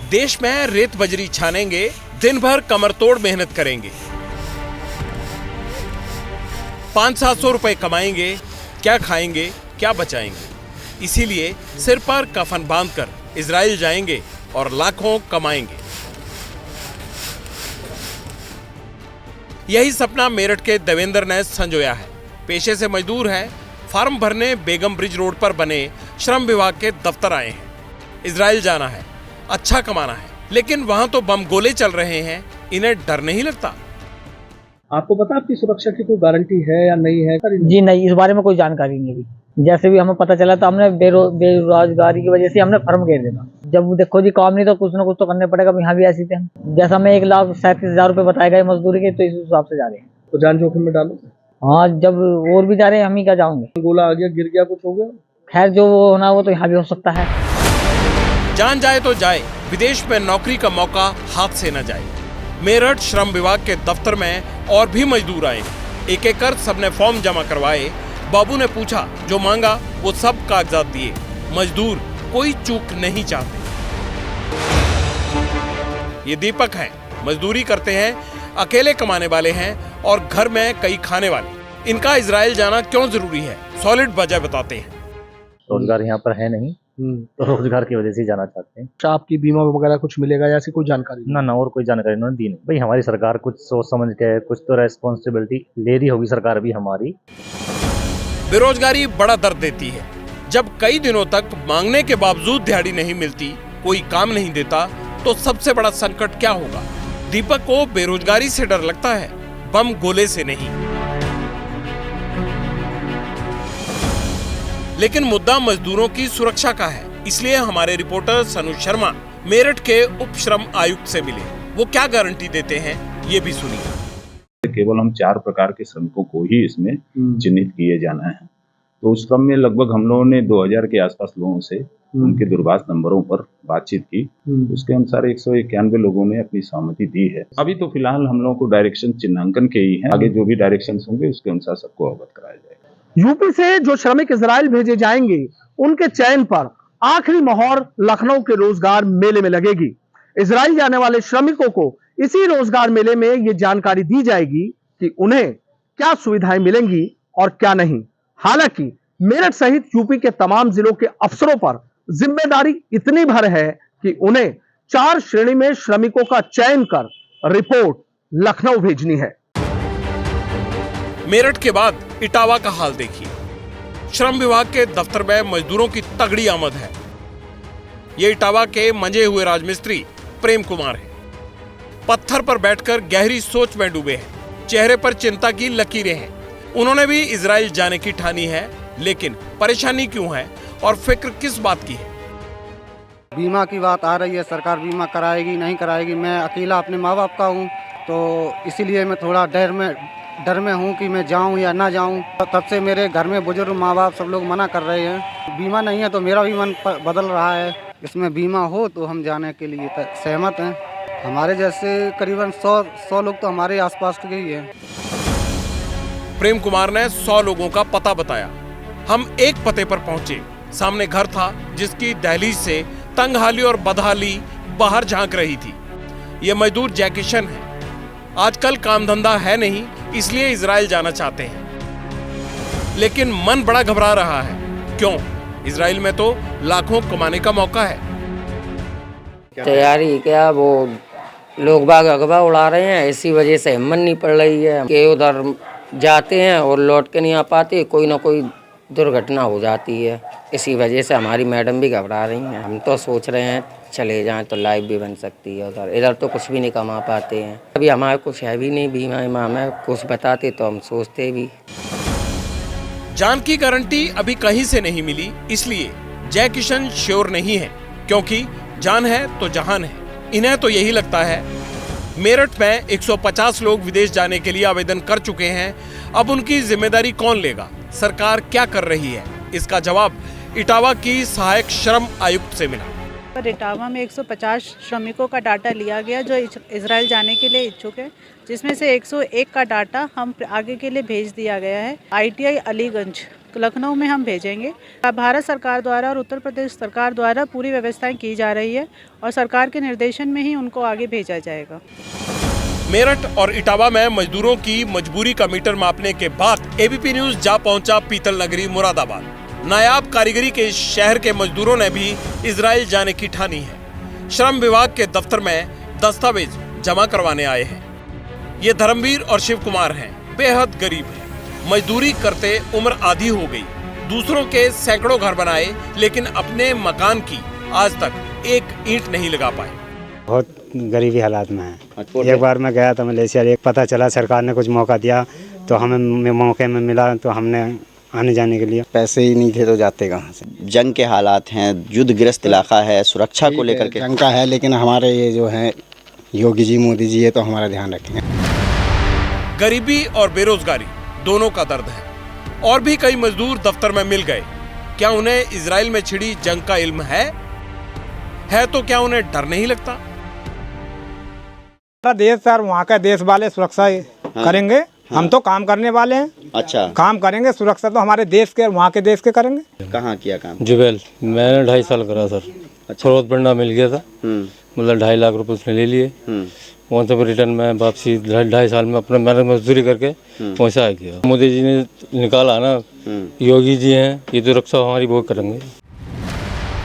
देश में रेत बजरी छानेंगे, दिन भर कमर तोड़ मेहनत करेंगे, 500-700 रुपए कमाएंगे, क्या खाएंगे, क्या बचाएंगे। इसीलिए सिर पर कफन बांधकर इजराइल जाएंगे और लाखों कमाएंगे। यही सपना मेरठ के देवेंद्र ने संजोया है। पेशे से मजदूर है, फार्म भरने बेगम ब्रिज रोड पर बने श्रम विभाग के दफ्तर आए हैं। इजराइल जाना है, अच्छा कमाना है, लेकिन वहां तो बम गोले चल रहे हैं, इन्हें डर नहीं लगता। आपको पता आपकी सुरक्षा की कोई गारंटी है या नहीं है? जी नहीं, इस बारे में कोई जानकारी नहीं थी। जैसे भी हमें पता चला तो हमने बेरोजगारी की वजह से हमने फर्म घेर दिया। जब देखो जी काम नहीं तो कुछ ना कुछ तो करने पड़ेगा। यहाँ भी ऐसी थे, जैसा हमें 1,37,000 रुपए बताए गए मजदूरी के, तो इस हिसाब से जा रहे हैं। तो जान जोखिम में डालो। हाँ, जब और भी जा रहे हैं, हम ही क्या जाओगे। गोला आ गया, गिर गया, कुछ हो गया, खैर जो वो होना वो तो यहाँ भी हो सकता है। जान जाए तो जाए, विदेश में नौकरी का मौका हाथ से न जाए। मेरठ श्रम विभाग के दफ्तर में और भी मजदूर आए। एक एक कर सबने फॉर्म जमा करवाए। बाबू ने पूछा, जो मांगा वो सब कागजात दिए। मजदूर कोई चूक नहीं चाहते। ये दीपक हैं, मजदूरी करते हैं, अकेले कमाने वाले हैं और घर में कई खाने वाले। इनका इजराइल जाना क्यों जरूरी है, सॉलिड वजह बताते हैं। रोजगार यहाँ पर है नहीं, तो रोजगार की वजह से जाना चाहते हैं। आपकी बीमा वगैरह कुछ मिलेगा या ऐसी कोई जानकारी? ना और कोई जानकारी उन्होंने दी नहीं। भाई हमारी सरकार कुछ सोच समझ के कुछ तो रेस्पॉन्सिबिलिटी ले रही होगी सरकार भी हमारी। बेरोजगारी बड़ा दर्द देती है। जब कई दिनों तक मांगने के बावजूद दिहाड़ी नहीं मिलती, कोई काम नहीं देता, तो सबसे बड़ा संकट क्या होगा। दीपक को बेरोजगारी से डर लगता है, बम गोले से नहीं। लेकिन मुद्दा मजदूरों की सुरक्षा का है। इसलिए हमारे रिपोर्टर सनु शर्मा मेरठ के उप श्रम आयुक्त से मिले। वो क्या गारंटी देते हैं, ये भी सुनिए। केवल हम 4 प्रकार के श्रमिकों को ही इसमें चिन्हित किए जाना है। तो उस क्रम में लगभग हम लोगों ने 2000 के आसपास लोगों से उनके दूरभाष नंबरों पर बातचीत की। उसके अनुसार 191 लोगों ने अपनी सहमति दी है। अभी तो फिलहाल हम लोगों को डायरेक्शन चिन्हांकन के ही है। आगे जो भी डायरेक्शन होंगे उसके अनुसार सबको अवगत कराया जाएगा। यूपी से जो श्रमिक इजराइल भेजे जाएंगे, उनके चयन पर आखिरी मोहर लखनऊ के रोजगार मेले में लगेगी। इजराइल जाने वाले श्रमिकों को इसी रोजगार मेले में ये जानकारी दी जाएगी कि उन्हें क्या सुविधाएं मिलेंगी और क्या नहीं। हालांकि मेरठ सहित यूपी के तमाम जिलों के अफसरों पर जिम्मेदारी इतनी भर है कि उन्हें 4 श्रेणी में श्रमिकों का चयन कर रिपोर्ट लखनऊ भेजनी है। मेरठ के बाद इटावा का हाल देखिए। श्रम विभाग के दफ्तर में मजदूरों की तगड़ी आमद है। ये इटावा के मंजे हुए राजमिस्त्री प्रेम कुमार हैं। पत्थर पर बैठकर गहरी सोच में डूबे हैं। चेहरे पर चिंता की लकीरें हैं। उन्होंने भी इजराइल जाने की ठानी है, लेकिन परेशानी क्यों है और फिक्र किस बात की है। बीमा की बात आ रही है, सरकार बीमा कराएगी नहीं कराएगी। मैं अकेला अपने माँ बाप का हूँ, तो इसीलिए मैं थोड़ा डर में हूँ कि मैं जाऊँ या ना जाऊँ। तब से मेरे घर में बुजुर्ग माँ बाप सब लोग मना कर रहे हैं। बीमा नहीं है तो मेरा भी मन बदल रहा है। इसमें बीमा हो तो हम जाने के लिए सहमत हैं। हमारे जैसे करीबन 100 लोग तो हमारे आसपास के ही हैं। प्रेम कुमार ने 100 लोगों का पता बताया। हम एक पते पर पहुंचे। सामने घर था जिसकी दहलीज से तंगहाली और बदहाली बाहर झांक रही थी। ये मजदूर जैकिशन है। आजकल काम धंधा है नहीं, इसलिए इजराइल जाना चाहते हैं, लेकिन मन बड़ा घबरा रहा है। क्यों? इजराइल में तो लाखों कमाने का मौका है। तैयारी क्या, वो लोग बाग अगवा उड़ा रहे हैं, इसी वजह से हिम्मत नहीं पड़ रही है कि उधर जाते हैं और लौट के नहीं आ पाते, कोई ना कोई दुर्घटना हो जाती है। इसी वजह से हमारी मैडम भी घबरा रही हैं। हम तो सोच रहे हैं चले जाएं तो लाइफ भी बन सकती है। उधर इधर तो कुछ भी नहीं कमा पाते हैं। अभी हमारे कुछ है भी नहीं बीमा में, कुछ बताते तो हम सोचते भी। जान की गारंटी अभी कहीं से नहीं मिली, इसलिए जय किशन श्योर नहीं है, क्योंकि जान है तो जहान है। इन्हें तो यही लगता है। मेरठ में 150 लोग विदेश जाने के लिए आवेदन कर चुके हैं। अब उनकी जिम्मेदारी कौन लेगा, सरकार क्या कर रही है, इसका जवाब इटावा की सहायक श्रम आयुक्त से मिला। पर इटावा में 150 श्रमिकों का डाटा लिया गया जो इजराइल जाने के लिए इच्छुक है, जिसमें से 101 का डाटा हम आगे के लिए भेज दिया गया है। ITI अलीगंज लखनऊ में हम भेजेंगे। भारत सरकार द्वारा और उत्तर प्रदेश सरकार द्वारा पूरी व्यवस्थाएं की जा रही है और सरकार के निर्देशन में ही उनको आगे भेजा जाएगा। मेरठ और इटावा में मजदूरों की मजबूरी का मीटर मापने के बाद ABP न्यूज जा पहुंचा पीतल नगरी मुरादाबाद। नायाब कारीगरी के शहर के मजदूरों ने भी इजराइल जाने की ठानी है। श्रम विभाग के दफ्तर में दस्तावेज जमा करवाने आए हैं। ये धर्मवीर और शिव कुमार हैं, बेहद गरीब हैं। मजदूरी करते उम्र आधी हो गई। दूसरों के सैकड़ों घर बनाए, लेकिन अपने मकान की आज तक एक ईंट नहीं लगा पाए। बहुत गरीबी हालात में है। एक बार मैं गया था मलेशिया, एक पता चला सरकार ने कुछ मौका दिया तो हमें मौके में मिला तो हमने आने जाने के लिए पैसे ही नहीं थे तो जाते कहाँ से। जंग के हालात हैं, युद्धग्रस्त इलाका है, सुरक्षा को लेकर के जंग का है, लेकिन हमारे ये जो है योगी जी मोदी जी ये तो हमारा ध्यान रखेंगे। गरीबी और बेरोजगारी दोनों का दर्द है। और भी कई मजदूर दफ्तर में मिल गए। क्या उन्हें इजराइल में छिड़ी जंग का इल्म है तो क्या उन्हें डर नहीं लगता? देश सर, वहाँ का देश वाले सुरक्षा करेंगे। हम तो काम करने वाले हैं। अच्छा, काम करेंगे, सुरक्षा तो हमारे देश के, वहाँ के देश के करेंगे। कहाँ किया काम? जुबेल, मैंने 2.5 साल करा सर। अच्छा। फरोज पंडा मिल गया था, मतलब 2.5 लाख रुपए उसने ले लिए। वहाँ से रिटर्न में वापसी 2.5 साल में अपना मैंने मजदूरी करके पहुँचा किया। मोदी जी ने निकाला ना, योगी जी हैं, ये तो रक्षा हमारी वो करेंगे।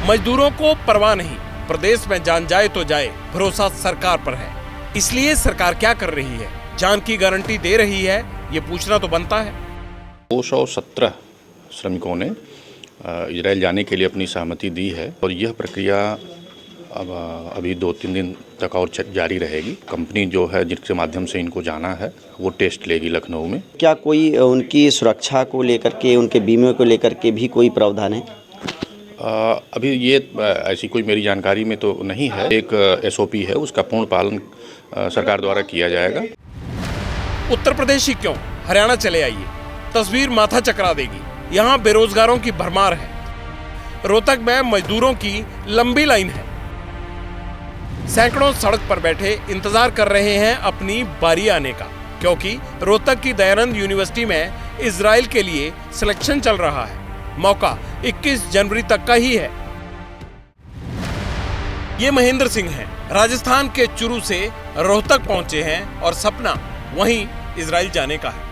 मजदूरों को परवाह नहीं, प्रदेश में जान जाए तो जाए, भरोसा सरकार पर है। इसलिए सरकार क्या कर रही है? जान की गारंटी दे रही है? ये पूछना तो बनता है। 217 श्रमिकों ने इजराइल जाने के लिए अपनी सहमति दी है और यह प्रक्रिया अब अभी 2-3 दिन तक और जारी रहेगी। कंपनी जो है जिसके माध्यम से इनको जाना है वो टेस्ट लेगी लखनऊ में। क्या कोई उनकी सुरक्षा को लेकर के, उनके बीमे को लेकर के भी कोई प्रावधान है? अभी ये ऐसी कोई मेरी जानकारी में तो नहीं है। एक SOP है, उसका पूर्ण पालन सरकार द्वारा किया जाएगा। उत्तर प्रदेश ही क्यों, हरियाणा चले आइए, तस्वीर माथा चकरा देगी। यहाँ बेरोजगारों की भरमार है। रोहतक में मजदूरों की लंबी लाइन है। सैकड़ों सड़क पर बैठे इंतजार कर रहे हैं अपनी बारी आने का, क्योंकि रोहतक की दयानंद यूनिवर्सिटी में इजराइल के लिए सिलेक्शन चल रहा है। मौका 21 जनवरी तक का ही है। ये महेंद्र सिंह हैं, राजस्थान के चुरू से रोहतक पहुंचे हैं और सपना वहीं इजराइल जाने का है।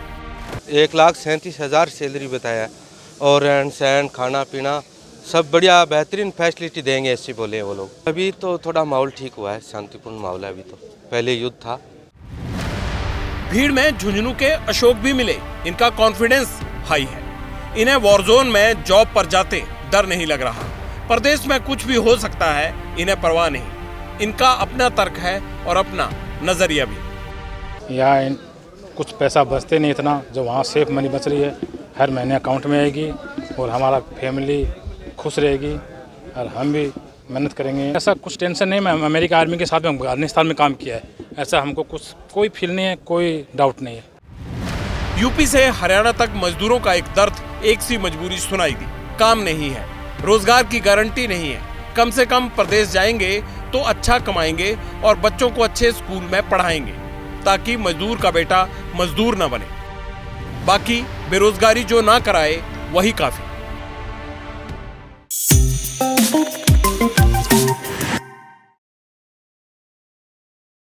1,37,000 सैलरी बताया और रहन सहन, खाना पीना सब बढ़िया बेहतरीन फैसिलिटी देंगे ऐसे बोले वो लोग। अभी तो थोड़ा माहौल ठीक हुआ है, शांतिपूर्ण माहौल है। अभी तो पहले युद्ध था। भीड़ में झुंझुनू के अशोक भी मिले। इनका कॉन्फिडेंस हाई है। इन्हें वॉरजोन में जॉब पर जाते डर नहीं लग रहा। प्रदेश में कुछ भी हो सकता है, इन्हें परवाह नहीं। इनका अपना तर्क है और अपना नजरिया भी। यहाँ कुछ पैसा बचते नहीं इतना, जो वहाँ सेफ मनी बच रही है हर महीने अकाउंट में आएगी और हमारा फैमिली खुश रहेगी और हम भी मेहनत करेंगे। ऐसा कुछ टेंशन नहीं। मैं अमेरिका आर्मी के साथ में अफगानिस्तान में काम किया है, ऐसा हमको कोई फील नहीं है, कोई डाउट नहीं है। यूपी से हरियाणा तक मजदूरों का एक दर्द, एक सी मजबूरी सुनाई दी। काम नहीं है, रोजगार की गारंटी नहीं है। कम से कम प्रदेश जाएंगे तो अच्छा कमाएंगे और बच्चों को अच्छे स्कूल में पढ़ाएंगे, ताकि मजदूर का बेटा मजदूर न बने। बाकी बेरोजगारी जो ना कराए वही काफी।